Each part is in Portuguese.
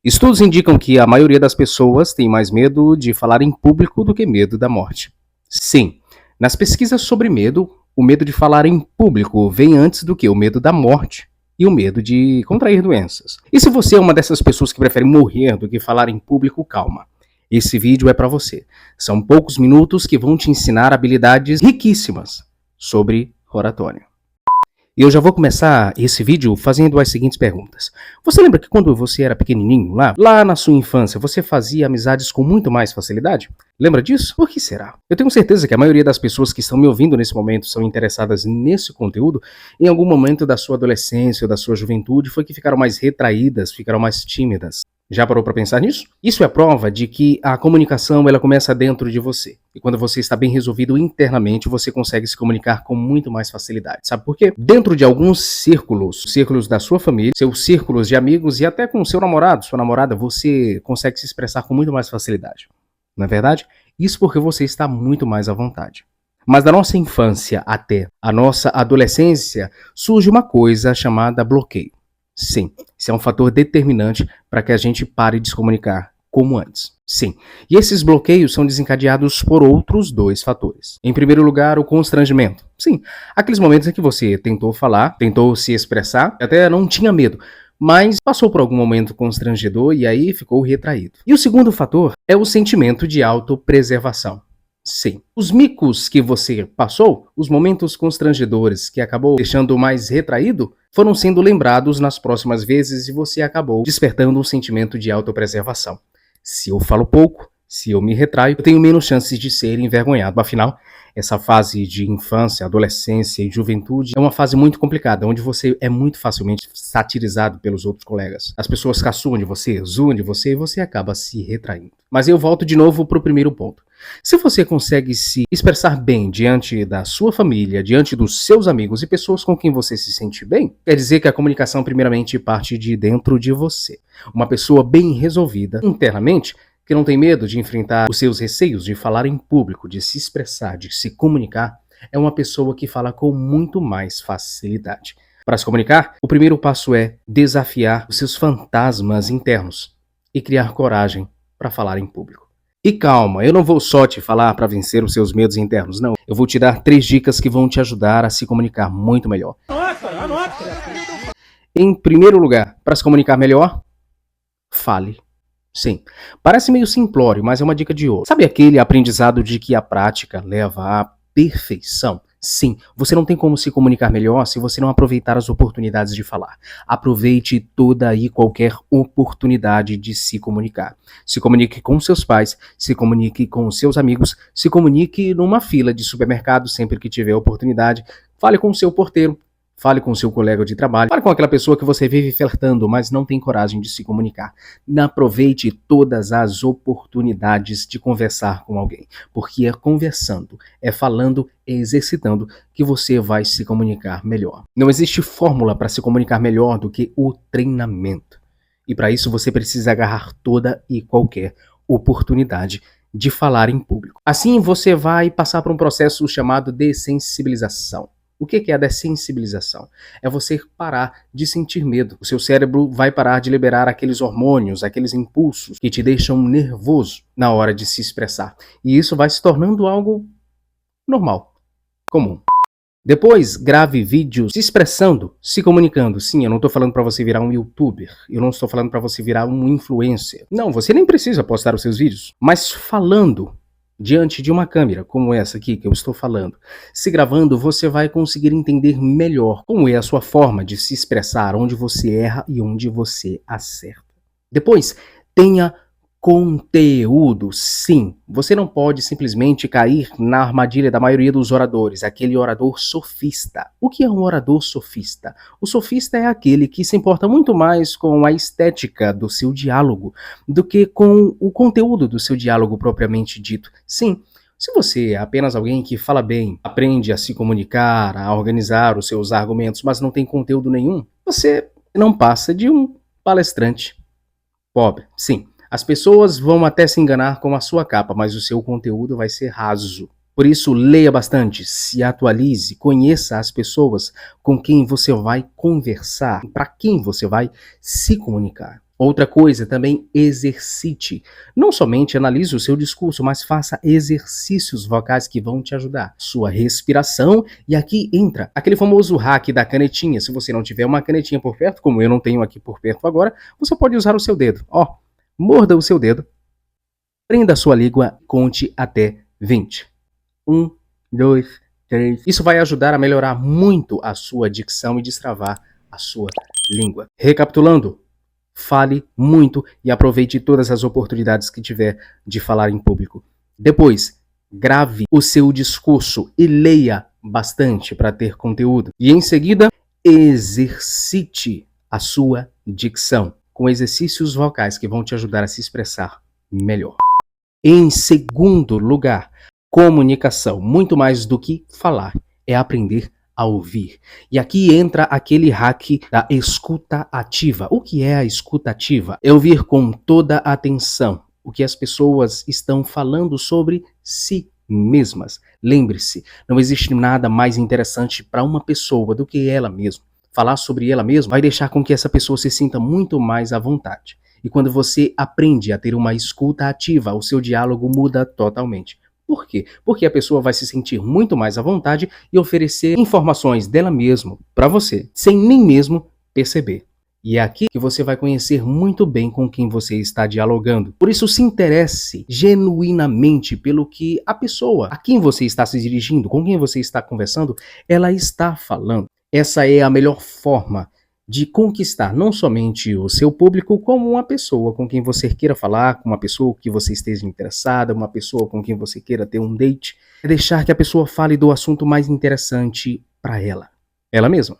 Estudos indicam que a maioria das pessoas tem mais medo de falar em público do que medo da morte. Sim, nas pesquisas sobre medo, o medo de falar em público vem antes do que o medo da morte e o medo de contrair doenças. E se você é uma dessas pessoas que prefere morrer do que falar em público, calma. Esse vídeo é para você. São poucos minutos que vão te ensinar habilidades riquíssimas sobre oratória. E eu já vou começar esse vídeo fazendo as seguintes perguntas. Você lembra que quando você era pequenininho, lá na sua infância, você fazia amizades com muito mais facilidade? Lembra disso? Por que será? Eu tenho certeza que a maioria das pessoas que estão me ouvindo nesse momento são interessadas nesse conteúdo. Em algum momento da sua adolescência ou da sua juventude foi que ficaram mais retraídas, ficaram mais tímidas. Já parou para pensar nisso? Isso é prova de que a comunicação ela começa dentro de você. E quando você está bem resolvido internamente, você consegue se comunicar com muito mais facilidade. Sabe por quê? Dentro de alguns círculos da sua família, seus círculos de amigos e até com seu namorado, sua namorada, você consegue se expressar com muito mais facilidade. Não é verdade? Isso porque você está muito mais à vontade. Mas da nossa infância até a nossa adolescência, surge uma coisa chamada bloqueio. Sim, isso é um fator determinante para que a gente pare de se comunicar como antes. Sim, e esses bloqueios são desencadeados por outros dois fatores. Em primeiro lugar, o constrangimento. Sim, aqueles momentos em que você tentou falar, tentou se expressar, até não tinha medo, mas passou por algum momento constrangedor e aí ficou retraído. E o segundo fator é o sentimento de autopreservação. Sim. Os micos que você passou, os momentos constrangedores que acabou deixando mais retraído, foram sendo lembrados nas próximas vezes e você acabou despertando um sentimento de autopreservação. Se eu falo pouco, se eu me retraio, eu tenho menos chances de ser envergonhado. Afinal, essa fase de infância, adolescência e juventude é uma fase muito complicada, onde você é muito facilmente satirizado pelos outros colegas. As pessoas caçoam de você, zoam de você e você acaba se retraindo. Mas eu volto de novo para o primeiro ponto. Se você consegue se expressar bem diante da sua família, diante dos seus amigos e pessoas com quem você se sente bem, quer dizer que a comunicação primeiramente parte de dentro de você. Uma pessoa bem resolvida internamente, que não tem medo de enfrentar os seus receios de falar em público, de se expressar, de se comunicar, é uma pessoa que fala com muito mais facilidade. Para se comunicar, o primeiro passo é desafiar os seus fantasmas internos e criar coragem para falar em público. E calma, eu não vou só te falar para vencer os seus medos internos, não. Eu vou te dar 3 dicas que vão te ajudar a se comunicar muito melhor. Anota! Em primeiro lugar, para se comunicar melhor, fale. Sim, parece meio simplório, mas é uma dica de ouro. Sabe aquele aprendizado de que a prática leva à perfeição? Sim, você não tem como se comunicar melhor se você não aproveitar as oportunidades de falar. Aproveite toda e qualquer oportunidade de se comunicar. Se comunique com seus pais, se comunique com seus amigos, se comunique numa fila de supermercado sempre que tiver oportunidade. Fale com o seu porteiro. Fale com seu colega de trabalho, fale com aquela pessoa que você vive flertando, mas não tem coragem de se comunicar. Aproveite todas as oportunidades de conversar com alguém, porque é conversando, é falando, é exercitando que você vai se comunicar melhor. Não existe fórmula para se comunicar melhor do que o treinamento. E para isso você precisa agarrar toda e qualquer oportunidade de falar em público. Assim você vai passar por um processo chamado dessensibilização. O que é a dessensibilização? É você parar de sentir medo. O seu cérebro vai parar de liberar aqueles hormônios, aqueles impulsos que te deixam nervoso na hora de se expressar. E isso vai se tornando algo normal, comum. Depois, grave vídeos se expressando, se comunicando. Sim, eu não estou falando para você virar um youtuber. Eu não estou falando para você virar um influencer. Não, você nem precisa postar os seus vídeos. Mas falando diante de uma câmera como essa aqui que eu estou falando, se gravando, você vai conseguir entender melhor como é a sua forma de se expressar, onde você erra e onde você acerta. Depois, tenha conteúdo. Sim, você não pode simplesmente cair na armadilha da maioria dos oradores, aquele orador sofista. O que é um orador sofista? O sofista é aquele que se importa muito mais com a estética do seu diálogo do que com o conteúdo do seu diálogo propriamente dito. Sim, se você é apenas alguém que fala bem, aprende a se comunicar, a organizar os seus argumentos, mas não tem conteúdo nenhum, você não passa de um palestrante pobre. Sim. As pessoas vão até se enganar com a sua capa, mas o seu conteúdo vai ser raso. Por isso, leia bastante, se atualize, conheça as pessoas com quem você vai conversar, para quem você vai se comunicar. Outra coisa, também exercite. Não somente analise o seu discurso, mas faça exercícios vocais que vão te ajudar. Sua respiração, e aqui entra aquele famoso hack da canetinha. Se você não tiver uma canetinha por perto, como eu não tenho aqui por perto agora, você pode usar o seu dedo. Ó, morda o seu dedo, prenda a sua língua, conte até 20. 1, 2, 3. Isso vai ajudar a melhorar muito a sua dicção e destravar a sua língua. Recapitulando, fale muito e aproveite todas as oportunidades que tiver de falar em público. Depois, grave o seu discurso e leia bastante para ter conteúdo. E em seguida, exercite a sua dicção com exercícios vocais que vão te ajudar a se expressar melhor. Em segundo lugar, comunicação. Muito mais do que falar, é aprender a ouvir. E aqui entra aquele hack da escuta ativa. O que é a escuta ativa? É ouvir com toda a atenção o que as pessoas estão falando sobre si mesmas. Lembre-se, não existe nada mais interessante para uma pessoa do que ela mesma. Falar sobre ela mesma vai deixar com que essa pessoa se sinta muito mais à vontade. E quando você aprende a ter uma escuta ativa, o seu diálogo muda totalmente. Por quê? Porque a pessoa vai se sentir muito mais à vontade e oferecer informações dela mesma para você, sem nem mesmo perceber. E é aqui que você vai conhecer muito bem com quem você está dialogando. Por isso, se interesse genuinamente pelo que a pessoa a quem você está se dirigindo, com quem você está conversando, ela está falando. Essa é a melhor forma de conquistar não somente o seu público, como uma pessoa com quem você queira falar, com uma pessoa que você esteja interessada, uma pessoa com quem você queira ter um date. É deixar que a pessoa fale do assunto mais interessante para ela mesma.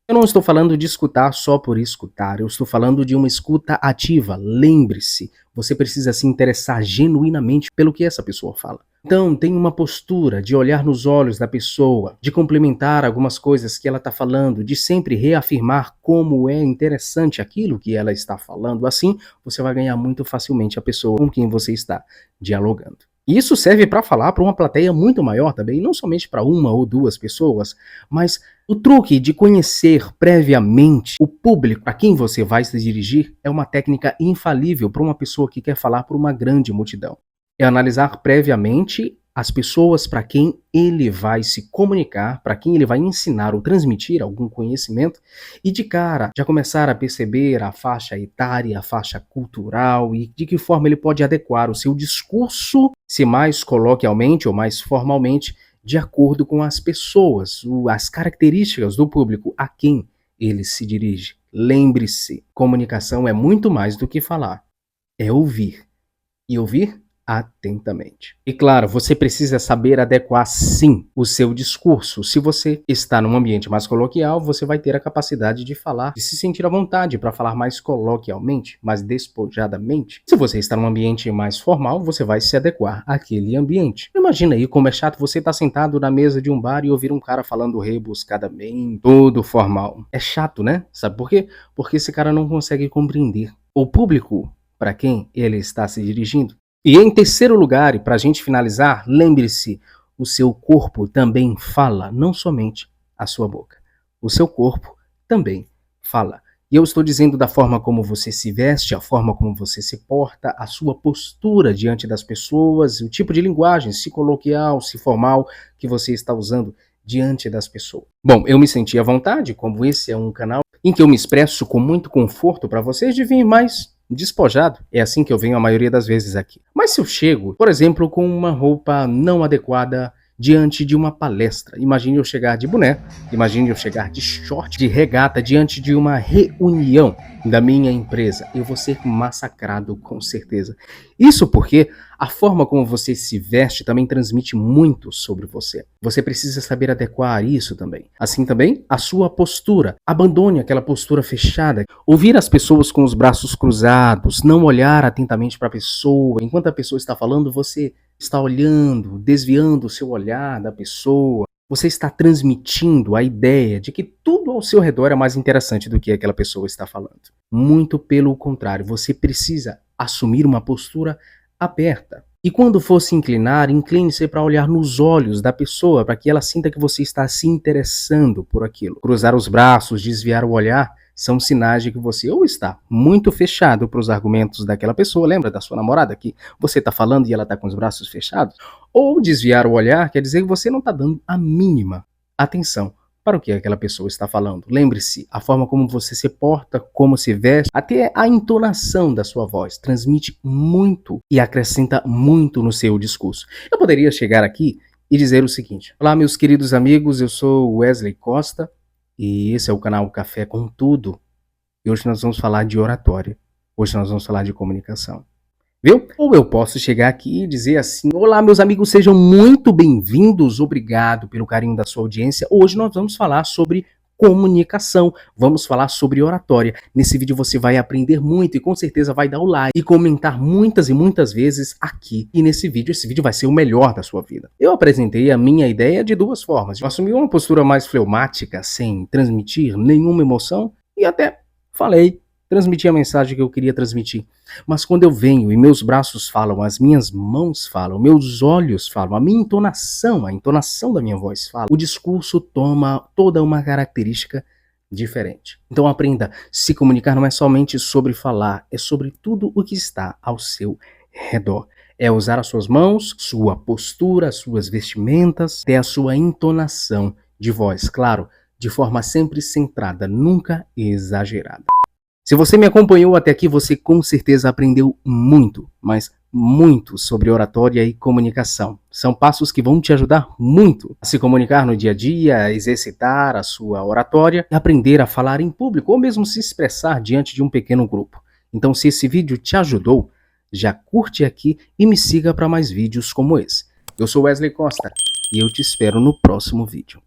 Eu não estou falando de escutar só por escutar, eu estou falando de uma escuta ativa. Lembre-se, você precisa se interessar genuinamente pelo que essa pessoa fala. Então, tenha uma postura de olhar nos olhos da pessoa, de complementar algumas coisas que ela está falando, de sempre reafirmar como é interessante aquilo que ela está falando. Assim, você vai ganhar muito facilmente a pessoa com quem você está dialogando. E isso serve para falar para uma plateia muito maior também, não somente para uma ou duas pessoas, mas o truque de conhecer previamente o público a quem você vai se dirigir é uma técnica infalível para uma pessoa que quer falar para uma grande multidão. É analisar previamente as pessoas para quem ele vai se comunicar, para quem ele vai ensinar ou transmitir algum conhecimento, e de cara já começar a perceber a faixa etária, a faixa cultural e de que forma ele pode adequar o seu discurso, se mais coloquialmente ou mais formalmente, de acordo com as pessoas, as características do público a quem ele se dirige. Lembre-se, comunicação é muito mais do que falar, é ouvir. E ouvir atentamente. E claro, você precisa saber adequar sim o seu discurso. Se você está num ambiente mais coloquial, você vai ter a capacidade de falar, de se sentir à vontade para falar mais coloquialmente, mais despojadamente. Se você está num ambiente mais formal, você vai se adequar àquele ambiente. Imagina aí como é chato você estar sentado na mesa de um bar e ouvir um cara falando rebuscadamente, todo formal. É chato, né? Sabe por quê? Porque esse cara não consegue compreender o público para quem ele está se dirigindo. E em terceiro lugar, e para a gente finalizar, lembre-se, o seu corpo também fala, não somente a sua boca. O seu corpo também fala. E eu estou dizendo da forma como você se veste, a forma como você se porta, a sua postura diante das pessoas, o tipo de linguagem, se coloquial, se formal, que você está usando diante das pessoas. Bom, eu me senti à vontade, como esse é um canal em que eu me expresso com muito conforto para vocês, de vir mais despojado. É assim que eu venho a maioria das vezes aqui. Mas se eu chego, por exemplo, com uma roupa não adequada diante de uma palestra, imagine eu chegar de boné, imagine eu chegar de short, de regata, diante de uma reunião da minha empresa, eu vou ser massacrado com certeza. Isso porque a forma como você se veste também transmite muito sobre você. Você precisa saber adequar isso também. Assim também, a sua postura. Abandone aquela postura fechada. Ouvir as pessoas com os braços cruzados, não olhar atentamente para a pessoa. Enquanto a pessoa está falando, você está olhando, desviando o seu olhar da pessoa. Você está transmitindo a ideia de que tudo ao seu redor é mais interessante do que aquela pessoa está falando. Muito pelo contrário, você precisa assumir uma postura aberta. E quando for se inclinar, incline-se para olhar nos olhos da pessoa, para que ela sinta que você está se interessando por aquilo. Cruzar os braços, desviar o olhar, são sinais de que você ou está muito fechado para os argumentos daquela pessoa, lembra da sua namorada que você está falando e ela está com os braços fechados? Ou desviar o olhar quer dizer que você não está dando a mínima atenção para o que aquela pessoa está falando. Lembre-se, a forma como você se porta, como se veste, até a entonação da sua voz transmite muito e acrescenta muito no seu discurso. Eu poderia chegar aqui e dizer o seguinte: olá, meus queridos amigos, eu sou Wesley Costa e esse é o canal Café com Tudo. E hoje nós vamos falar de oratória. Hoje nós vamos falar de comunicação. Viu? Ou eu posso chegar aqui e dizer assim: olá, meus amigos, sejam muito bem-vindos, obrigado pelo carinho da sua audiência. Hoje nós vamos falar sobre comunicação, vamos falar sobre oratória. Nesse vídeo você vai aprender muito e com certeza vai dar o like e comentar muitas e muitas vezes aqui. E nesse vídeo, esse vídeo vai ser o melhor da sua vida. Eu apresentei a minha ideia de duas formas. Eu assumi uma postura mais fleumática, sem transmitir nenhuma emoção e até falei, transmiti a mensagem que eu queria transmitir. Mas quando eu venho e meus braços falam, as minhas mãos falam, meus olhos falam, a minha entonação, a entonação da minha voz fala, o discurso toma toda uma característica diferente. Então aprenda, se comunicar não é somente sobre falar, é sobre tudo o que está ao seu redor. É usar as suas mãos, sua postura, suas vestimentas, até a sua entonação de voz, claro, de forma sempre centrada, nunca exagerada. Se você me acompanhou até aqui, você com certeza aprendeu muito, mas muito sobre oratória e comunicação. São passos que vão te ajudar muito a se comunicar no dia a dia, a exercitar a sua oratória e aprender a falar em público ou mesmo se expressar diante de um pequeno grupo. Então, se esse vídeo te ajudou, já curte aqui e me siga para mais vídeos como esse. Eu sou Wesley Costa e eu te espero no próximo vídeo.